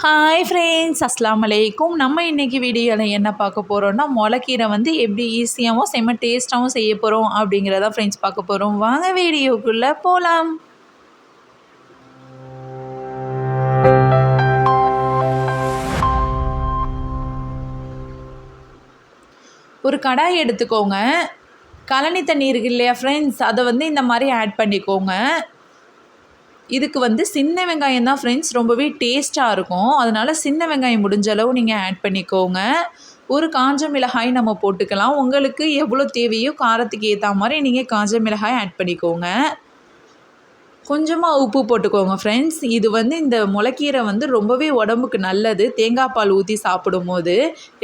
Hi friends, அஸ்ஸலாமு அலைக்கும். நம்ம இன்றைக்கி வீடியோவில் என்ன பார்க்க போகிறோன்னா, முளைக்கீரை வந்து எப்படி ஈஸியாகவும் செம்ம டேஸ்ட்டாகவும் செய்ய போகிறோம் அப்படிங்கிறத ஃப்ரெண்ட்ஸ் பார்க்க போகிறோம். வாங்க வீடியோக்குள்ளே போகலாம். ஒரு கடாய் எடுத்துக்கோங்க. கழனி தண்ணி இருக்கு இல்லையா ஃப்ரெண்ட்ஸ், அதை வந்து இந்த மாதிரி ஆட் பண்ணிக்கோங்க. இதுக்கு வந்து சின்ன வெங்காயம் தான் ஃப்ரெண்ட்ஸ் ரொம்பவே டேஸ்ட்டாக இருக்கும். அதனால் சின்ன வெங்காயம் முடிஞ்ச அளவு நீங்கள் ஆட் பண்ணிக்கோங்க. ஒரு காஞ்ச மிளகாய் நம்ம போட்டுக்கலாம். உங்களுக்கு எவ்வளோ தேவையோ காரத்துக்கு ஏற்ற மாதிரி நீங்கள் காஞ்ச மிளகாய் ஆட் பண்ணிக்கோங்க. கொஞ்சமாக உப்பு போட்டுக்கோங்க ஃப்ரெண்ட்ஸ். இது வந்து இந்த முளைக்கீரை வந்து ரொம்பவே உடம்புக்கு நல்லது. தேங்காய் பால் ஊற்றி சாப்பிடும்போது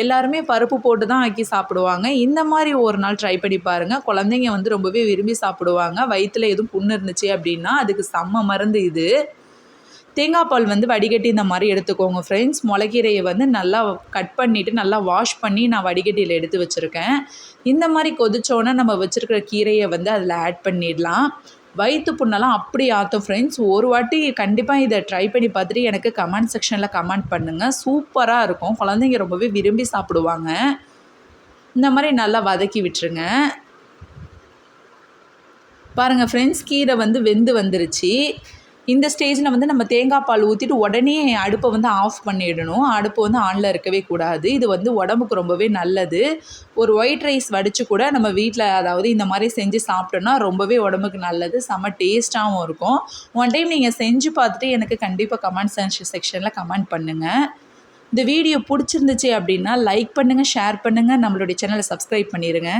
எல்லாருமே பருப்பு போட்டு தான் ஆக்கி சாப்பிடுவாங்க. இந்த மாதிரி ஒரு நாள் ட்ரை பண்ணி பாருங்கள். குழந்தைங்க வந்து ரொம்பவே விரும்பி சாப்பிடுவாங்க. வயிற்றில் எதுவும் புண்ணு இருந்துச்சு அப்படின்னா அதுக்கு செம்ம மருந்து இது. தேங்காய் பால் வந்து வடிகட்டி இந்த மாதிரி எடுத்துக்கோங்க ஃப்ரெண்ட்ஸ். முளைக்கீரையை வந்து நல்லா கட் பண்ணிவிட்டு நல்லா வாஷ் பண்ணி நான் வடிகட்டியில் எடுத்து வச்சுருக்கேன். இந்த மாதிரி கொதிச்சோன்னே நம்ம வச்சுருக்கிற கீரையை வந்து அதில் ஆட் பண்ணிடலாம். வயிற்று புண்ணெல்லாம் அப்படி ஆற்றும் ஃப்ரெண்ட்ஸ். ஒரு வாட்டி கண்டிப்பாக இதை ட்ரை பண்ணி பார்த்துட்டு எனக்கு கமெண்ட் செக்ஷனில் கமெண்ட் பண்ணுங்கள். சூப்பராக இருக்கும். குழந்தைங்க ரொம்பவே விரும்பி சாப்பிடுவாங்க. இந்த மாதிரி நல்லா வதக்கி விட்டுருங்க. பாருங்கள் ஃப்ரெண்ட்ஸ், கீரை வந்து வெந்து வந்துருச்சு. இந்த ஸ்டேஜில் வந்து நம்ம தேங்காய் பால் ஊற்றிட்டு உடனே அடுப்பை வந்து ஆஃப் பண்ணிடணும். அடுப்பு வந்து ஆனில் இருக்கவே கூடாது. இது வந்து உடம்புக்கு ரொம்பவே நல்லது. ஒரு ஒயிட் ரைஸ் வடித்து கூட நம்ம வீட்டில் அதாவது இந்த மாதிரி செஞ்சு சாப்பிட்டோன்னா ரொம்பவே உடம்புக்கு நல்லது. செம்ம டேஸ்ட்டாகவும் இருக்கும். ஒன் டைம் நீங்கள் செஞ்சு பார்த்துட்டு எனக்கு கண்டிப்பாக கமெண்ட் செக்ஷனில் கமெண்ட் பண்ணுங்கள். இந்த வீடியோ பிடிச்சிருந்துச்சு அப்படின்னா லைக் பண்ணுங்கள், ஷேர் பண்ணுங்கள், நம்மளுடைய சேனலை சப்ஸ்கிரைப் பண்ணிடுங்க.